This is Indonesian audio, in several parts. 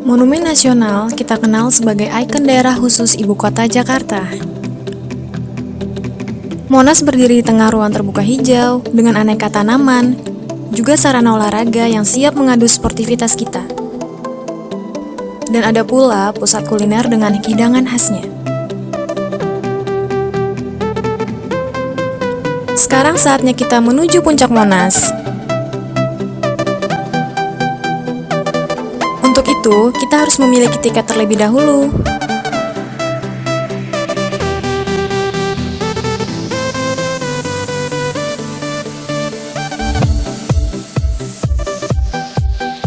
Monumen Nasional kita kenal sebagai ikon daerah khusus ibu kota Jakarta. Monas berdiri di tengah ruang terbuka hijau dengan aneka tanaman, juga sarana olahraga yang siap mengadu sportivitas kita. Dan ada pula pusat kuliner dengan hidangan khasnya. Sekarang saatnya kita menuju puncak Monas. Untuk itu, kita harus memiliki tiket terlebih dahulu.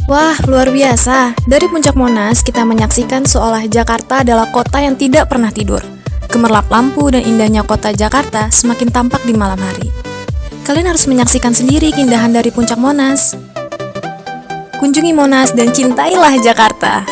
Wah, luar biasa. Dari puncak Monas, kita menyaksikan seolah Jakarta adalah kota yang tidak pernah tidur. Gemerlap lampu dan indahnya kota Jakarta semakin tampak di malam hari. Kalian harus menyaksikan sendiri keindahan dari puncak Monas. Kunjungi Monas dan cintailah Jakarta.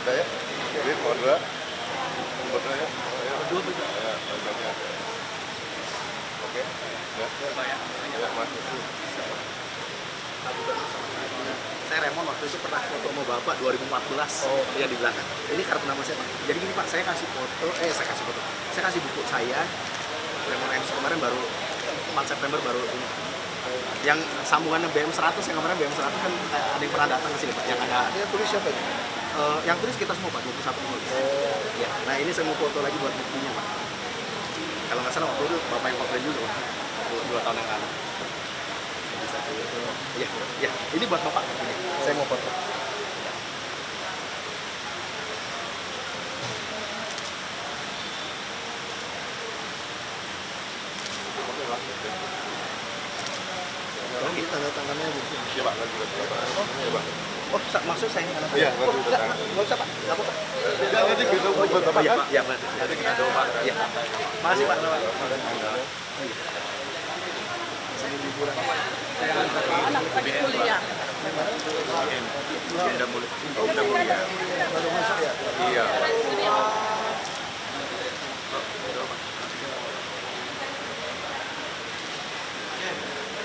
Saya, jadi mau dua, ya. Oke, ya, masuk. Saya Raymond waktu itu pernah foto sama Bapak 2014 dia di belakang. Ini kartu nama saya Pak. Jadi gini Pak, saya kasih buku saya Raymond MC kemarin baru 4 September baru ini. Yang sambungannya BM 100 yang kemarin BM 100 kan ada yang pernah datang ke sini Pak. Yang ada Dia tulis siapa ini? yang tulis kita semua Pak, 21 penulis. Ya, nah ini saya mau foto lagi buat buktinya Pak. Kalau nggak salah waktu itu Bapak yang fotoin juga Pak. 2 tahun yang lalu. Bisa foto. Ya, ini buat Bapak. Ini, saya mau foto. Ini tanda tangannya gitu. Iya Pak, nanti Pak. Oh, maksud saya ini Iya, nanti udah tangan. nggak usah Pak, nggak apa-apa. Nanti kita buat apa Iya kan? Pak, iya Pak. Nanti kita doa Pak. Iya. Makasih Pak. Anak lagi kuliah. Udah mulai. Udah mulai. Baru masuk ya? Iya.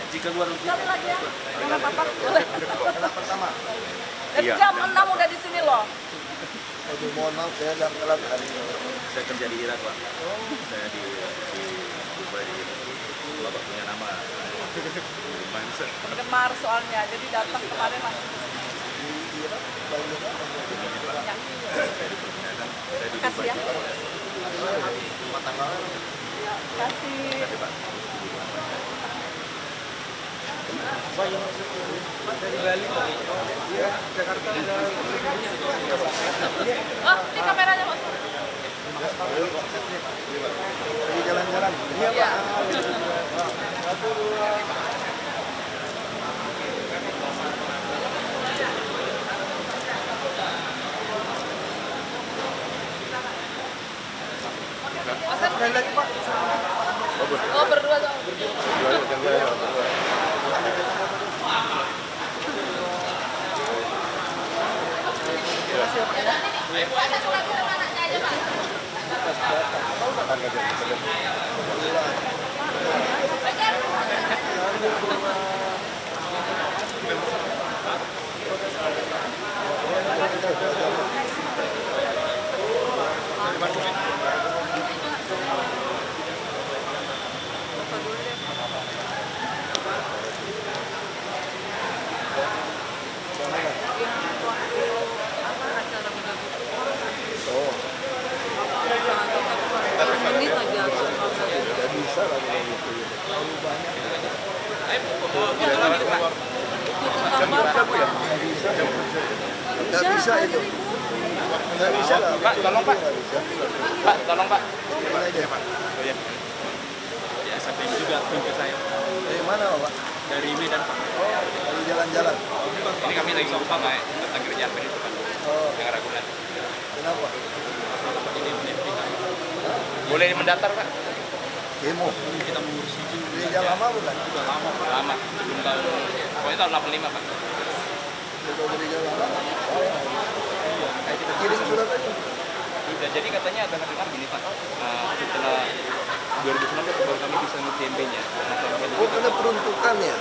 Jika luar Sekali lagi ya. Dengan Papa boleh. Pertama. Dari jam 6 udah di sini loh. Aduh, mohon maaf saya dalam telat hari ini. saya kerja di Irak Pak. Saya di Dubai. Bapak punya nama. Mindset. Gemar soalnya. Jadi datang kemarin masih di sini. Di Irak, banyak Ya. Saya di Kasih ya. rumah tangga. Kasih. Dari Bali. Iya, Jakarta udah. Oh, ini kameranya Mas. Lagi jalan-jalan. Iya Iya. Pak. Sekali lagi Pak. Oh, berdua dong. Nggak bisa itu. Nggak bisa lah. Pak, tolong Pak. Nggak bisa. Pak, tolong Pak. Ini aja. Oh ya. Ya, sampai juga ke saya Dari mana Pak? dari Medan Pak. Oh, dari jalan-jalan. Ini kami lagi ngomong Pak tentang kerjaan itu Pak. Oh, Yang Ragunan. kenapa? Ini boleh mendaftar Pak? Demo. Kita mengurus izin Gereja lama bukan? udah lama Pak. Lama. Belum tahu. Pokoknya tahun 85 Pak. Kalau gereja lama. Oh, ya. Kirim surat aja. Udah, jadi katanya ada dengar gini Pak. Setelah 2019 baru kami bisa nge-TMB-nya. Oh, karena peruntukannya.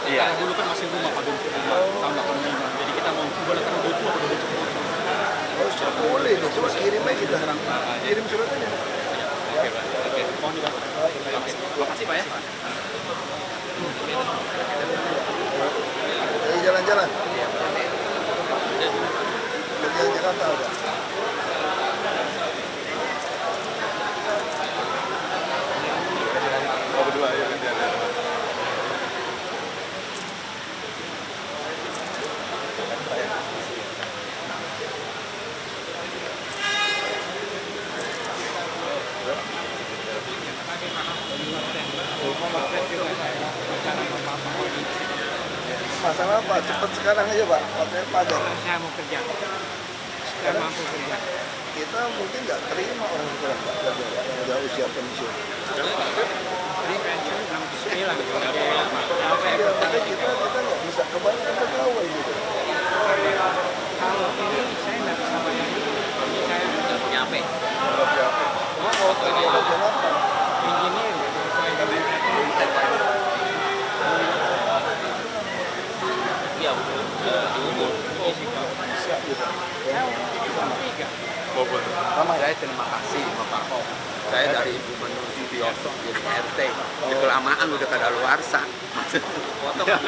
Iya. Karena dulu kan masih rumah Pak Gun. Tahun 85. Jadi kita mau ubah karena udah tua udah cukup. Oh, sudah boleh nih. Coba kirim aja kita. Kirim surat aja. Oke Pak. Oke. Mohon Pak. Terima kasih Pak ya. Dari jalan-jalan. Dari Jakarta udah. Oh, berdua ya. Masalah apa? Cepat sekarang aja Pak. Pakai pagar. Saya mau kerja. Saya mampu kerja. Kita mungkin nggak terima orang kurang kerja yang udah usia pensiun. Ini pensiun 69 gitu. Ya, makanya kita nggak bisa kebanyakan pegawai gitu. Kalau ini saya nggak bisa bayar. Ini saya nggak punya HP. Oh, bagian apa? Engineer. Iya, Bisa gitu. Saya terima kasih Bapak. Saya dari Ibu Menur Sutioso jadi RT. Di kelamaan udah kadaluarsa. Foto Pak.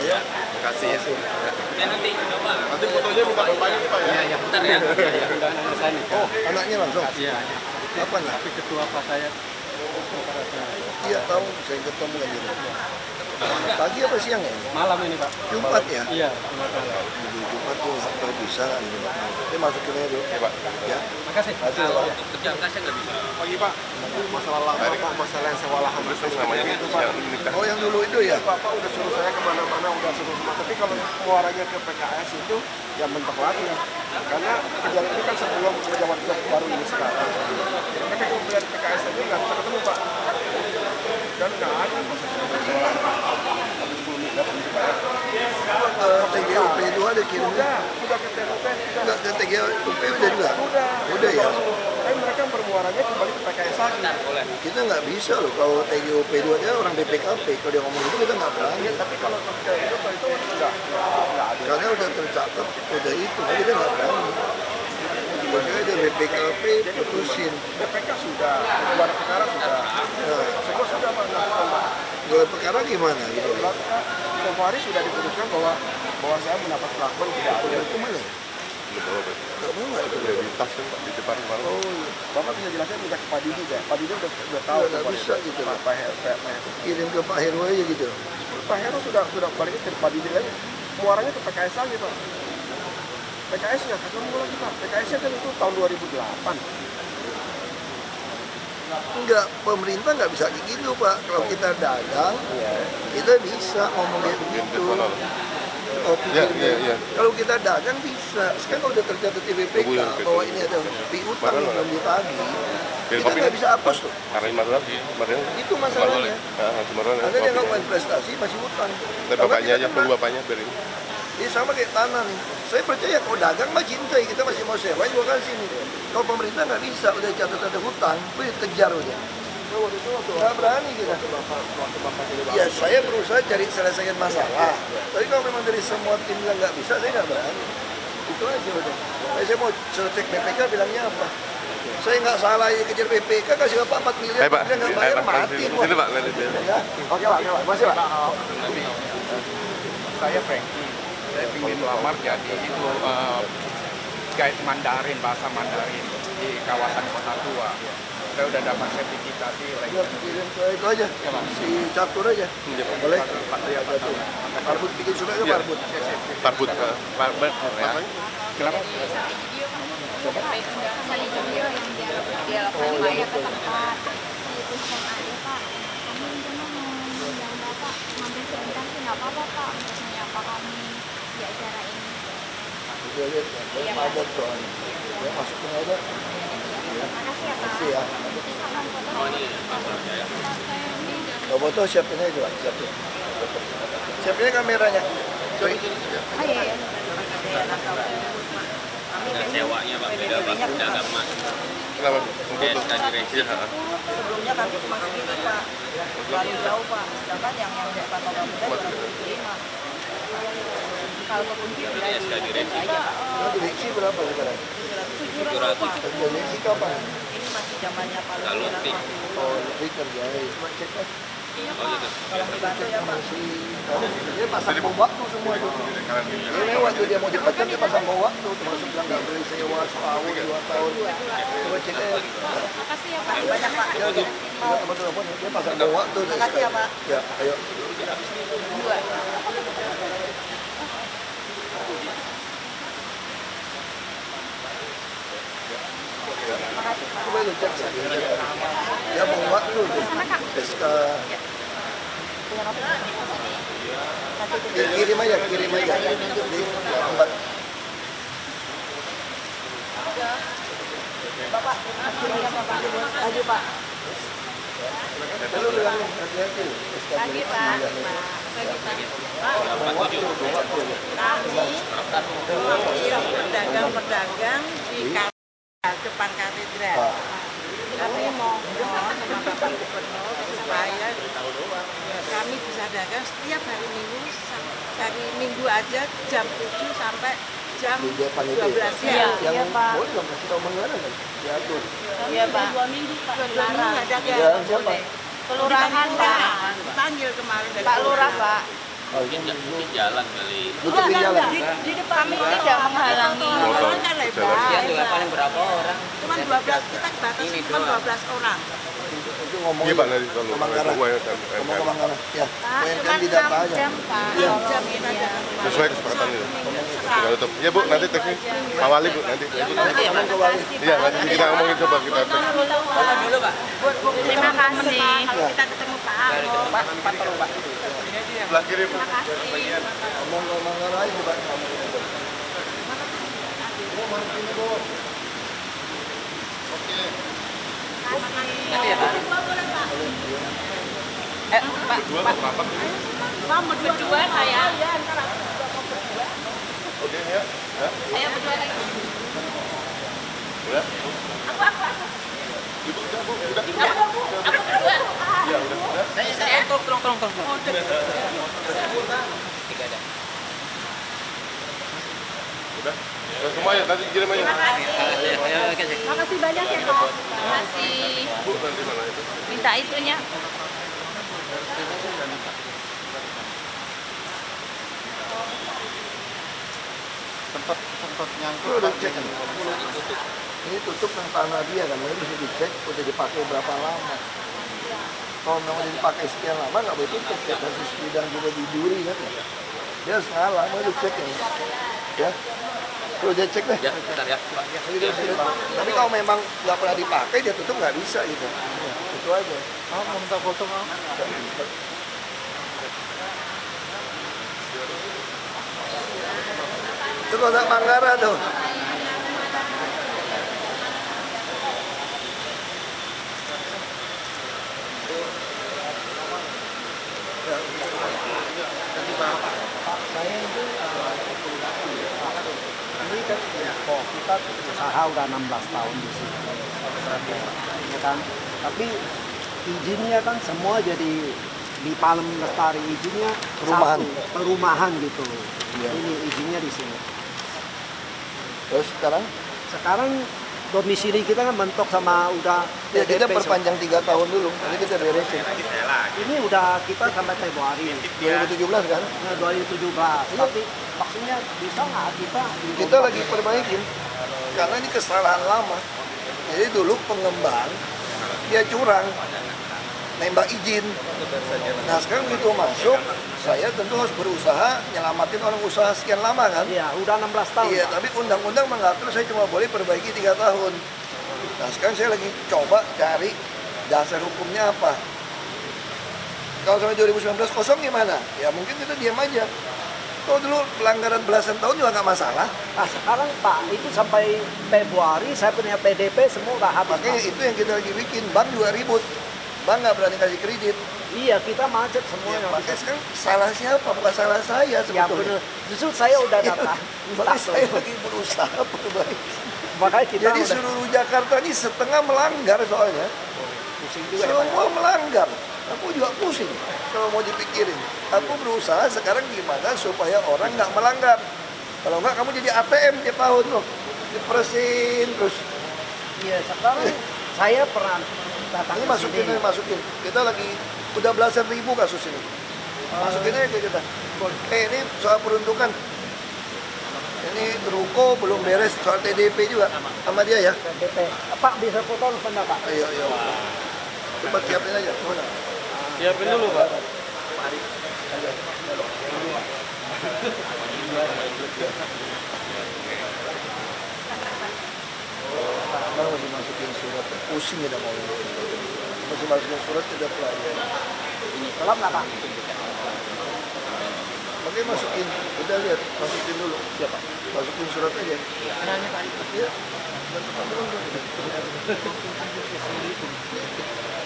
Iya. Terima kasih ya. Ya nanti coba. Nanti fotonya minta bapaknya Pak ya. Iya, bentar ya. Oh, anaknya langsung. Iya. Apa nih? Tapi ketua Pak saya Iya tahu, saya ketemu lagi. Pagi apa siang ya? ini? malam ini Pak. Jumat ya? Iya. Jadi Jumat tuh nggak bisa. Ini masukin aja dulu. Pak. Ya. Makasih. Kasih Pak. Kerja enggak saya nggak bisa. Pagi Pak. Masalah lama Pak, masalah yang sewa lahan itu namanya itu Pak. Oh yang dulu itu ya? Bapak udah suruh saya kemana-mana, udah suruh semua. Tapi kalau muaranya ke PKS itu, ya mentok lagi. Karena kejadian ini kan sebelum zaman baru ini sekarang. Tapi kalau dari PKS aja nggak bisa ketemu Pak. Dan nggak ada proses sewa lahan. Habis 10 miliar dibayar. TGUP itu ada kirimnya? Sudah ke TNP, sudah. Enggak, ke TGUP udah juga? Udah ya? Tapi mereka bermuaranya kembali ke PKS lagi. Kita nggak bisa loh, kalau TGUP 2 dia orang BPKP, kalau dia ngomong itu kita nggak berani. Ya, tapi kalau ke itu nggak ada. Karena udah tercatat, udah itu, kita nggak berani. Makanya ada BPKP putusin. BPK sudah, gelar perkara sudah. Nah, Semua sudah Pak, lakukan Pak. gelar perkara gimana gitu? Gelar perkara tempo hari sudah diputuskan bahwa saya mendapat perlakuan tidak adil. Itu mana? Nggak mau nggak itu? Udah di tas kan Pak, di depan kemarin. Oh iya. Bapak bisa jelaskan minta ke Pak Didi ya. Pak Didi udah tahu. Nggak bisa gitu. Pak Heru. Kirim ke Pak Heru aja gitu. Pak Heru sudah balik ke Pak Didi lagi. Muaranya ke PKS lagi Pak. PKS nggak ketemu lagi Pak. PKS-nya kan itu tahun 2008. Enggak, pemerintah nggak bisa kayak gitu Pak. Kalau kita dagang, kita bisa ngomong kayak begitu. Oh, Iya, pikir iya, iya. Kalau kita dagang bisa. Sekarang udah tercatat di BPK bahwa ini ada piutang yang belum ditagih. Kita nggak bisa hapus tuh. Karena masalah kemarin. Itu masalahnya. Kemarin. Karena dia nggak main prestasi masih utang. Tapi bapaknya aja, tunggu bapaknya biar ini. Ini sama kayak tanah nih. Saya percaya kalau dagang mah cintai, kita masih mau sewa juga kan sini. Kalau pemerintah nggak bisa, udah catat ada hutang, itu kejar udah. Nggak berani kita. Ya saya berusaha cari selesaikan masalah. Tapi kalau memang dari semua tim bilang nggak bisa, saya nggak berani. Itu aja udah. Saya mau cek BPK bilangnya apa? Saya nggak salah ya kejar BPK, kasih Bapak 4 miliar, Pak. dia nggak bayar mati. Sini Pak. Ya. Oke Pak, masih Pak. Saya Frankie. Saya ingin melamar jadi itu guide Mandarin, bahasa Mandarin di kawasan Kota Tua. Saya udah dapat sertifikasi lagi. Ya, kirim ke itu aja, si Catur aja. Boleh? Parbut bikin surat ke Parbut. Parbut. Parbut. Kenapa? Sali video yang dia lakukan bayar ke tempat di puskesmas ada Pak. Kami rencana mau undang Bapak mampir sebentar sih nggak apa-apa Pak untuk menyapa kami di acara ini. Dia lihat, ya, ada soalnya. Ya, masuk ke ada. Makasih ya Pak. Makasih ya. Kapan foto? Oh ini pasalnya ya. Kalau foto siapin aja Pak, siapin. Siapin aja kameranya. Coy. Oh iya iya. Dan sewanya Pak beda Pak, dagang Mas. Kenapa? Kayak sekali resi. Iya. Sebelumnya kami cuma segini Pak, terlalu jauh Pak. Sedangkan yang Dek Pak Muda 275. Kalau ke Kunci Ini sekali resi. aja Pak. Nah, direksi berapa sekarang? 700 Pak. Direksi kapan? Ini masih zamannya Pak Lalu Lutfi. pik. Oh, lebih kerja. Cuma cek lah. Oh gitu. Kalau dibantu ya Pak. Dia pasang bom waktu semua itu. Dia lewat tuh dia mau dipecat dia pasang bom waktu. Termasuk bilang nggak boleh sewa setahun 2 tahun. Coba cek aja. Makasih ya Pak. Makasih banyak Pak. Ya, dia sama telepon dia pasang bom waktu. Makasih ya Pak. Ya, ayo. Dua. Coba lu cek. Ya bom waktu. SK. Ya, kirim aja. Lambat. Bapak, kirimnya Bapak. Ayo Pak. Lu bilang hati-hati. SK Pagi Pak. Kami pedagang-pedagang di depan katedral. Kami mohon sama Bapak Gubernur supaya kami bisa dagang setiap hari Minggu aja jam 7 sampai jam 12 siang. Yang boleh dong kasih tahu Manggaran kan? Diatur. Iya Pak. 2 minggu Pak. 2 minggu nggak dagang. Ya, siapa? Kelurahan Pak. Panggil kemarin dari Pak Lurah Pak. Mungkin jalan kali. Lu tepi jalan. Di depan Kami tidak menghalangi. Orang kan lebar. paling berapa orang? Cuman 12 kita batasi cuma 12 orang. Itu ngomong. Iya Pak, nanti kalau ke Manggaran. Ngomong ke Manggaran. Ya, Pak, poin cuma kan tidak 6 apa aja. jam Pak. Iya. Jam ini aja. sesuai kesepakatan itu. Tinggal tutup. Ya Bu, nanti teknis Pak Wali Bu nanti. Ngomong ke Wali. Iya, nanti kita ngomongin coba kita tek. Terima kasih. Kalau kita ketemu Pak Ahok. Sebelah kiri Bu. Ngomong ke Manggaran aja coba. Berdua saya. Oke ya. Saya berdua lagi. Udah? Aku. Ibu udah Bu, udah. Aku berdua. Iya, udah. Saya. Tolong. Udah. Udah semua ya, nanti kirim aja. Makasih banyak ya Pak. Makasih. Bu, nanti mana itu? Minta itunya. Sempat nyangkut. Lu udah cek kan? Ini tutup yang tanah dia kan, ini bisa dicek udah dipakai berapa lama. Kalau memang dipakai sekian lama nggak boleh tutup. Ya, kasus bidang juga di Duri kan ya. Dia harus ngalah, mau lu cek ya. Lu dia cek deh. Ya, bentar ya Pak. Tapi kalau memang nggak pernah dipakai dia tutup nggak bisa gitu. Ya, itu aja. Mau minta foto mau? Itu kotak Manggaran tuh. Saya itu ini kan kita usaha udah 16 tahun di sini, ya kan. Tapi izinnya kan semua jadi di Palem Lestari izinnya Perumahan. perumahan gitu. Iya. Ini izinnya di sini. Terus sekarang Sekarang domisili kita kan mentok sama udah ya kita DP. perpanjang 3 tahun dulu. Nanti kita beresin. Ini udah kita sampai Februari 2017 kan? nah, 2017. Tapi maksudnya bisa nggak Kita lagi perbaikin karena ini kesalahan lama. Jadi dulu pengembang dia curang, nembak izin. Nah sekarang begitu masuk, saya tentu harus berusaha nyelamatin orang usaha sekian lama kan. Iya, udah 16 tahun. Iya, Pak. tapi undang-undang mengatur saya cuma boleh perbaiki 3 tahun. Nah sekarang saya lagi coba cari dasar hukumnya apa. Kalau sampai 2019 kosong gimana? Ya mungkin kita diam aja. Kalau dulu pelanggaran belasan tahun juga nggak masalah. Nah, sekarang Pak, itu sampai Februari saya punya PDP semua udah habis. Makanya Pak. itu yang kita lagi bikin. Bank juga ribut. Bank nggak berani kasih kredit. Iya, kita macet Ya, semuanya. makanya sekarang salah siapa? Bukan salah saya Ya sebetulnya. benar. Justru saya udah datang. Makanya saya lagi berusaha perbaiki. Makanya kita Jadi udah seluruh Jakarta ini setengah melanggar soalnya. pusing juga ya, Pak. Semua melanggar. Aku juga pusing kalau mau dipikirin. Aku berusaha sekarang gimana supaya orang nggak melanggar. Kalau nggak kamu jadi ATM tiap tahun loh. Dipresin terus. Iya, sekarang saya pernah datang Ini ke masukin sini. aja, masukin. Kita lagi udah belasan ribu kasus ini. Masukin aja kita. Ini soal peruntukan. Ini ruko belum beres soal TDP juga sama dia ya. PDP. Pak bisa foto depan Pak. Ayo, ayo. Cepat siapin aja. Mana? Siapin dulu, Pak. Mau dimasukin surat, pusing ya mau. Masih masukin surat tidak pelayan. Gelap nggak Pak? Makanya masukin, udah lihat, masukin dulu. Siapa? Masukin surat aja. Iya.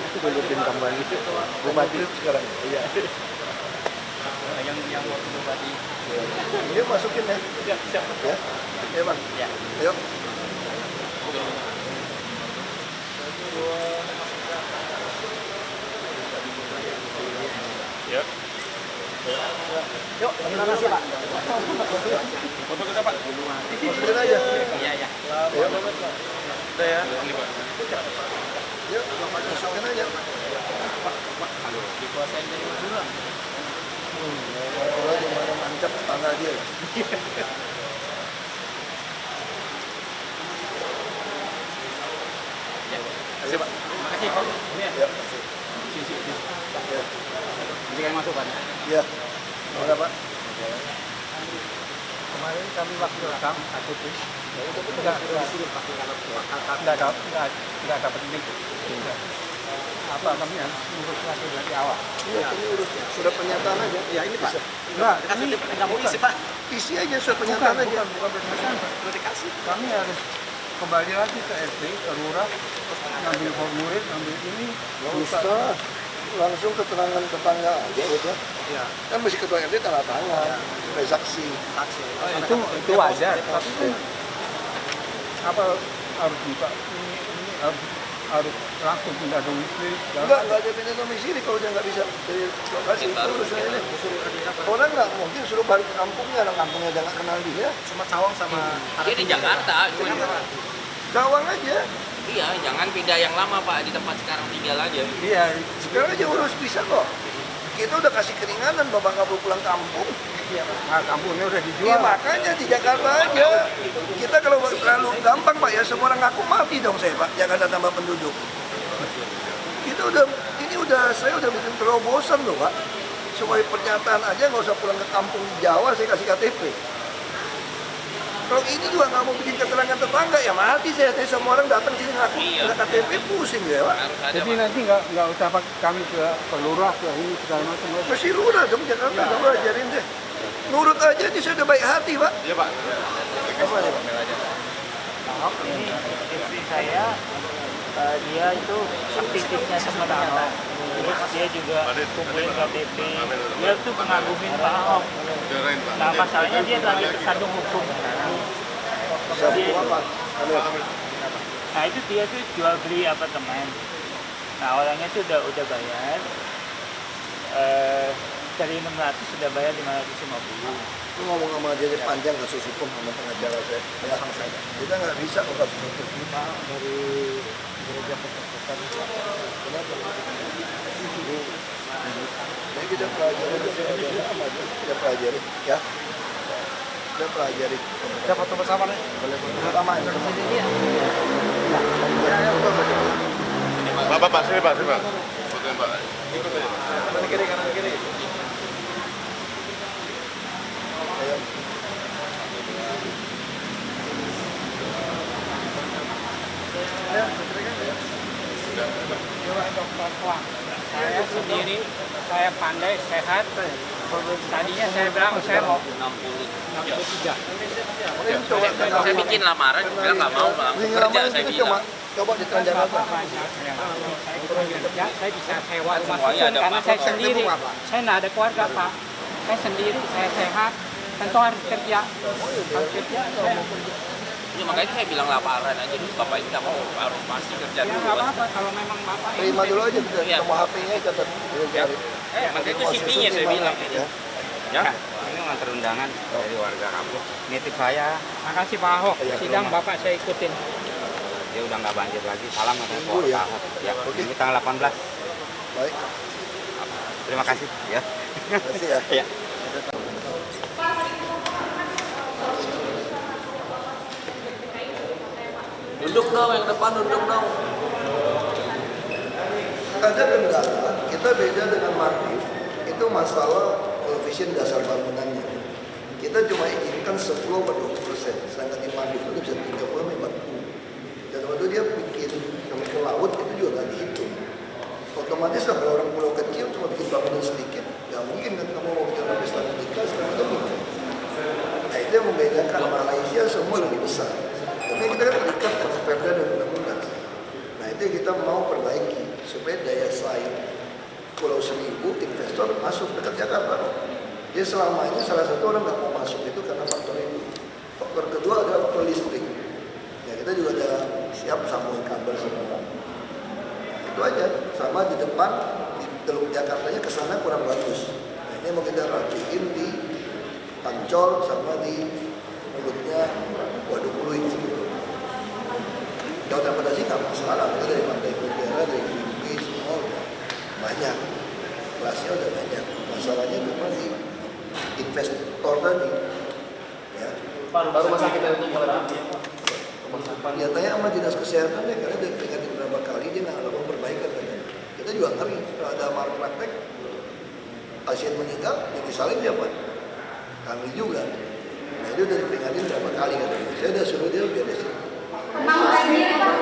Itu dulu bintang lagi. Bupati sekarang. Iya. Yang waktu bupati. Iya masukin ya. Siap. Ya. Ya bang. Ya. Ayo. Ya. Yuk, gimana sih Pak? Foto kita, Pak. Masukin aja. Iya, ya. Ayo. Udah ya. Ini, Pak. Yuk, masukin aja. Dikuasain dari Madura. Orang yang mana mancap tanah dia. Terima kasih, Pak. Makasih, Pak. Ini ya. Ya. Sisi. Ya. Nanti kalian masuk, Pak. Ya. Mana pak? Kemarin kami waktu rekam KTP. Enggak dapat link. Apa kami harus ngurus lagi dari awal? Iya, ini urus surat pernyataan aja. Ya ini Pak. Enggak, Kasih nggak mau isi Pak. Isi aja surat pernyataan aja. bukan pernyataan. Udah dikasih. Kami harus kembali lagi ke SD, ke lurah, ngambil formulir, ngambil ini. Nggak usah. Langsung keterangan tetangga aja gitu. Iya. Kan mesti ketua RT tanda tangan, sebagai saksi. Saksi. Itu wajar. Tapi kan apa harus buka ini harus langsung pindah domisili. Enggak ada pindah domisili kalau dia nggak bisa dari lokasi itu urusan ini. Orang nggak mungkin suruh balik ke kampungnya, orang kampungnya dia nggak kenal dia. Cuma Cawang sama Dia di Jakarta, cuman Gawang aja. iya, jangan pindah yang lama Pak, di tempat sekarang tinggal aja. Iya, Sekarang aja urus bisa kok. Kita udah kasih keringanan, bapak nggak perlu pulang kampung. nah, kampungnya udah Iya dijual. makanya di Jakarta aja. Kita kalau terlalu gampang pak ya, semua orang ngaku mati dong saya pak. Jakarta tambah penduduk. Kita saya udah bikin terobosan loh pak. Supaya pernyataan aja nggak usah pulang ke kampung di Jawa, saya kasih KTP. Kalau ini juga nggak mau bikin keterangan tetangga ya mati saya. Semua orang datang sini ngaku nggak KTP pusing ya pak. Harus ada Jadi Pak. nanti nggak usah kami ke lurah ke ini segala macam. Masih lurah dong Jakarta, coba ajarin deh. Nurut aja nih saya udah baik hati pak. Iya Pak. Apa nih pak? Ahok ini istri saya dia itu aktivisnya sebenarnya. Terus dia juga kumpulin KTP. Dia tuh pengagumin Pak Ahok. Dengerin Pak. Nah masalahnya dia lagi tersandung hukum. Sabtu apa? Nah itu dia tuh jual beli apartemen. Nah orangnya tuh udah bayar. Dari 600 sudah bayar 550. Lu ngomong sama dia panjang kasus hukum sama pengacara saya. Ya, kita nggak bisa kok kasus hukum. Dari gereja Pentekosan. Kenapa? Jadi kita pelajari, kita pelajari, ya. Kita pelajari. Kita foto bersama nih. Boleh foto bersama ini. Ini ya. Ya, foto bersama. Pak, sini Pak. Fotoin Pak. Ikut aja. Kanan kiri. Ayo. Saya sendiri, saya pandai, sehat. Tadinya saya bilang saya mau 63. Saya bikin lamaran, bilang nggak mau langsung kerja, saya bilang. Coba di Transjakarta. Saya bisa sewa rumah susun karena saya sendiri. Saya nggak ada keluarga Pak. Saya sendiri, saya sehat. Tentu harus kerja. Harus kerja. Ya makanya saya bilang lamaran aja dulu, Bapak ini nggak mau, harus pasti kerja Ya dulu. nggak apa-apa kalau memang Bapak Terima dulu aja kita Iya. sama HP-nya catat. Makanya itu CV-nya saya bilang. Ya. ini ngantar undangan dari warga kampung. Nitip saya. Makasih Pak Ahok. Sidang Bapak saya ikutin. Dia udah nggak banjir lagi. Salam katanya Pak ya. Ahok. Ya, ini tanggal 18. Baik. Terima kasih ya. Terima kasih ya. Ya. Duduk dong, yang depan duduk dong. Ada kendala, kita beda dengan Mardif, itu masalah koefisien dasar bangunannya. Kita cuma izinkan 10 atau 20%, sedangkan di Mardif itu bisa 30-40. Dan waktu dia bikin sampai ke laut itu juga nggak dihitung. Otomatis lah kalau orang pulau kecil cuma bikin bangunan sedikit, nggak mungkin kan kamu mau bikin sampai Istana Merdeka sekarang itu mungkin. Nah itu yang membedakan Malaysia semua lebih besar. Tapi kita kan terikat dengan perda dan undang-undang. Nah itu yang kita mau perbaiki supaya daya saing Pulau Seribu investor masuk dekat Jakarta. Jadi selama ini salah satu orang nggak mau masuk itu karena faktor itu. Faktor kedua adalah faktor listrik. Ya kita juga ada siap sambung kabel semua. Itu aja. Sama di depan di Teluk Jakartanya ke sana kurang bagus. Nah ini mau kita rapiin di Ancol sama di mulutnya Waduk Pluit. Jauh transportasi nggak masalah, kita dari Pantai Mutiara, dari Greenpeace, semua udah banyak, kelasnya udah banyak. Masalahnya cuma di investor tadi, ya. Baru rumah sakit dari Nyatanya sama dinas kesehatan ya, karena dia peringatin berapa kali dia nggak lakukan perbaikan katanya. Kita juga ngeri, kalau ada malpraktek, pasien meninggal, yang disalin siapa? Kami juga. Nah itu udah diperingatin berapa kali katanya. Saya udah suruh dia beresin. Kemang banjir Pak.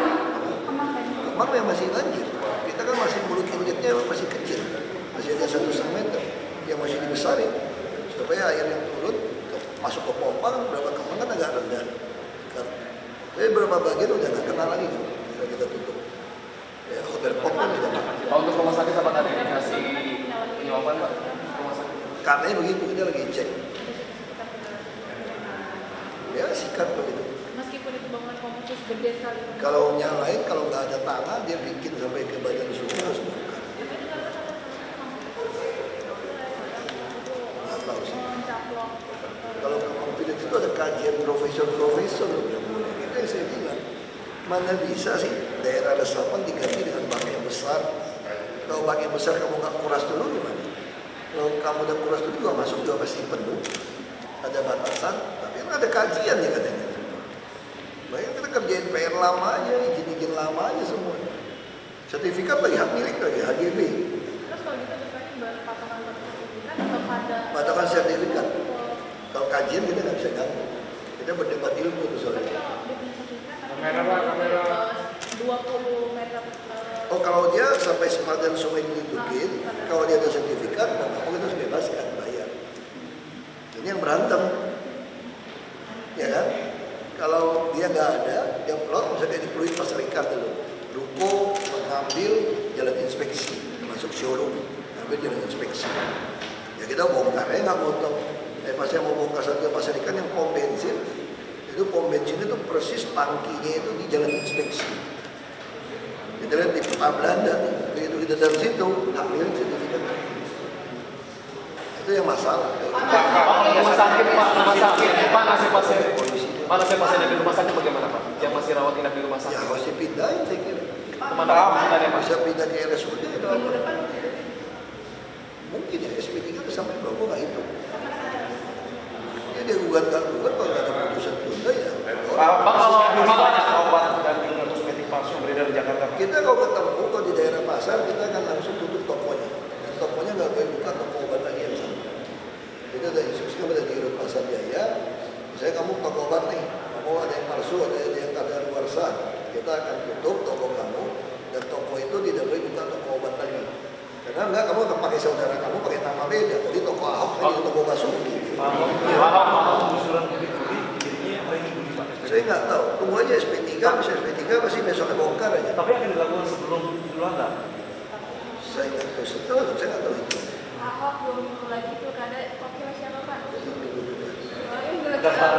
Kemang yang masih banjir. Kita kan masih mulut inletnya masih kecil, masih ada 1,5 meter yang masih dibesarin supaya air yang turun masuk ke pompa kan berapa kemang kan agak rendah. Tapi beberapa bagian udah nggak kena lagi kan, sudah kita tutup. Ya hotel pop kan udah nggak. Kalau untuk rumah sakit apa tadi dikasih jawaban Pak? Rumah sakit. Karena begitu kita lagi cek. Ya sikat begitu. Meskipun itu bangunan komunitas gede sekali. Kalau nyalain, kalau nggak ada tanah, dia bikin sampai ke badan sungai harus buka. Nggak tahu sih. Kalau ke confidence itu ada kajian profesor loh yang mulai. Itu yang saya bilang. Mana bisa sih daerah resapan diganti dengan bank yang besar. Kalau bank yang besar kamu nggak kuras dulu gimana? Kalau kamu udah kuras dulu juga masuk juga pasti penuh. Ada batasan, tapi kan ada kajian ya katanya. Baik kita kerjain PR lama aja, izin lama aja semua. Sertifikat lagi hak milik lagi, HGB. Terus kalau gitu depannya patokan sertifikat atau pada Patokan sertifikat. Kalau kajian kita nggak bisa ganggu. Kita berdebat ilmu tuh soalnya. kamera 20 meter. Oh kalau dia sampai sepadan sungai ditutupin, kalau dia ada sertifikat, mau kita harus bebaskan bayar. Ini yang berantem, ya kan? Kalau dia nggak ada, dia plot misalnya di Pluit Pasar Ikan dulu, ruko mengambil jalan inspeksi, masuk showroom, ambil jalan inspeksi. Ya kita bongkar, nggak potong. Pas saya mau bongkar satu Pasar Ikan yang pom bensin, itu pom bensin itu persis tangkinya itu di jalan inspeksi. Kita lihat di peta Belanda, begitu kita dari situ, ambil sertifikat. Itu yang masalah. Rumah sakit Pak nasib pasien. Pak nasib pasien yang di rumah sakit bagaimana Pak? Yang masih rawat inap di rumah sakit? Ya harus dipindahin saya kira. Kemana Pak? Bisa pindah ke RSUD atau mungkin ya SP3 itu sampai berapa nggak itu. Ya dia gugat kalau nggak ada putusan tunda ya. Pak kalau banyak obat dan kosmetik palsu beredar di Jakarta. Kita kalau ketemu kalau di daerah jasa biaya. Misalnya kamu toko obat nih, kamu ada yang palsu, ada yang kadaluarsa, kita akan tutup toko kamu dan toko itu tidak boleh buka toko obat lagi. Karena enggak, kamu akan pakai saudara kamu pakai nama beda. Jadi toko Ahok lagi toko Basuki. Saya nggak tahu. Tunggu aja SP3, bisa SP3 pasti besoknya bongkar aja. Tapi akan dilakukan sebelum Idul Adha? Saya nggak tahu. Saya nggak tahu itu. Ahok 2 minggu lagi pilkada, wakil siapa Pak? Minggu depan. Oh, iya, Daftar